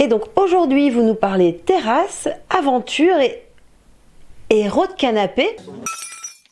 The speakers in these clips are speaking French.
Et donc aujourd'hui, vous nous parlez terrasse, aventure et héros de canapé.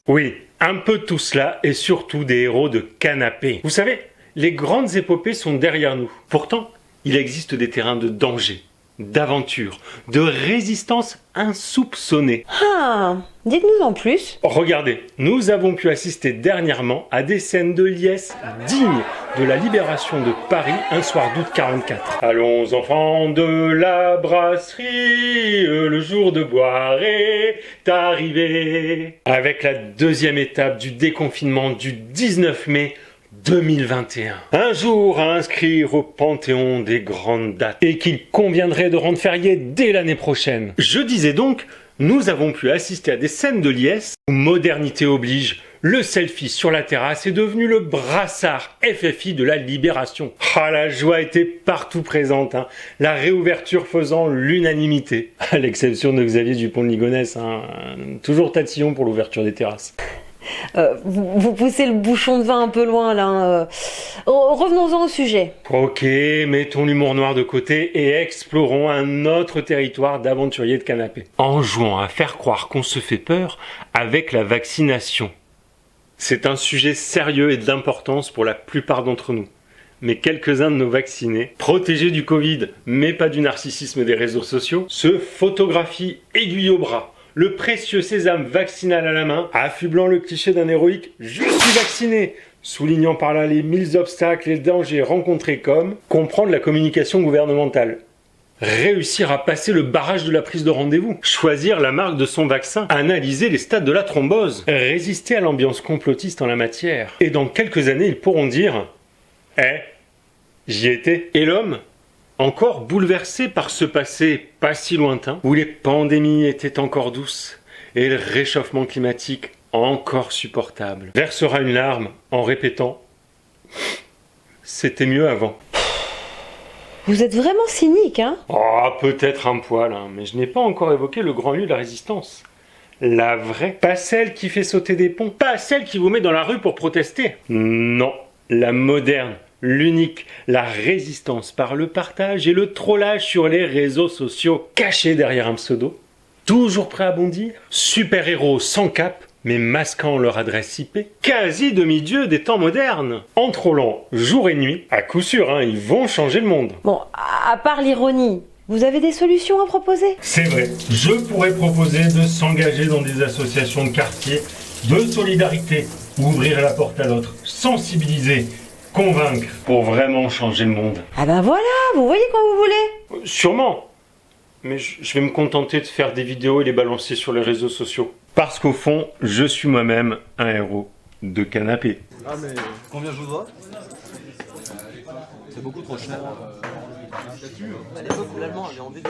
Oui, un peu de tout cela et surtout des héros de canapé. Vous savez, les grandes épopées sont derrière nous. Pourtant, il existe des terrains de danger, d'aventure, de résistance insoupçonnée. Ah, dites-nous en plus. Regardez, nous avons pu assister dernièrement à des scènes de liesse dignes de la libération de Paris un soir d'août 44. Allons enfants de la brasserie, le jour de boire est arrivé. Avec la deuxième étape du déconfinement du 19 mai 2021. Un jour à inscrire au panthéon des grandes dates et qu'il conviendrait de rendre férié dès l'année prochaine. Je disais donc, nous avons pu assister à des scènes de liesse où modernité oblige. Le selfie sur la terrasse est devenu le brassard FFI de la libération. Ah, la joie était partout présente, hein. La réouverture faisant l'unanimité. À l'exception de Xavier Dupont de Ligonnès, hein. Toujours tatillon pour l'ouverture des terrasses. Vous poussez le bouchon de vin un peu loin là. Revenons-en au sujet. Ok, mettons l'humour noir de côté et explorons un autre territoire d'aventuriers de canapé. En jouant à faire croire qu'on se fait peur avec la vaccination. C'est un sujet sérieux et d'importance pour la plupart d'entre nous. Mais quelques-uns de nos vaccinés, protégés du Covid, mais pas du narcissisme des réseaux sociaux, se photographient aiguille au bras, le précieux sésame vaccinal à la main, affublant le cliché d'un héroïque « je suis vacciné », soulignant par là les 1000 obstacles et les dangers rencontrés comme comprendre la communication gouvernementale, réussir à passer le barrage de la prise de rendez-vous, choisir la marque de son vaccin, analyser les stades de la thrombose, résister à l'ambiance complotiste en la matière. Et dans quelques années, ils pourront dire « Eh, j'y étais ». Et l'homme, encore bouleversé par ce passé pas si lointain, où les pandémies étaient encore douces et le réchauffement climatique encore supportable, versera une larme en répétant « C'était mieux avant ». Vous êtes vraiment cynique, hein? Oh, peut-être un poil, hein, mais je n'ai pas encore évoqué le grand lieu de la résistance. La vraie, pas celle qui fait sauter des ponts, pas celle qui vous met dans la rue pour protester. Non, la moderne, l'unique, la résistance par le partage et le trollage sur les réseaux sociaux, cachés derrière un pseudo, toujours prêt à bondir, super-héros sans cap, mais masquant leur adresse IP, quasi demi-dieu des temps modernes. En trollant jour et nuit, à coup sûr, hein, ils vont changer le monde. Bon, à part l'ironie, vous avez des solutions à proposer? C'est vrai, je pourrais proposer de s'engager dans des associations de quartier, de solidarité, ouvrir la porte à l'autre, sensibiliser, convaincre, pour vraiment changer le monde. Ah ben voilà, vous voyez quand vous voulez. Sûrement, mais je vais me contenter de faire des vidéos et les balancer sur les réseaux sociaux. Parce qu'au fond, je suis moi-même un héros de canapé. Ah mais combien je vous dois? C'est beaucoup trop cher. À l'époque où l'allemand avait envie de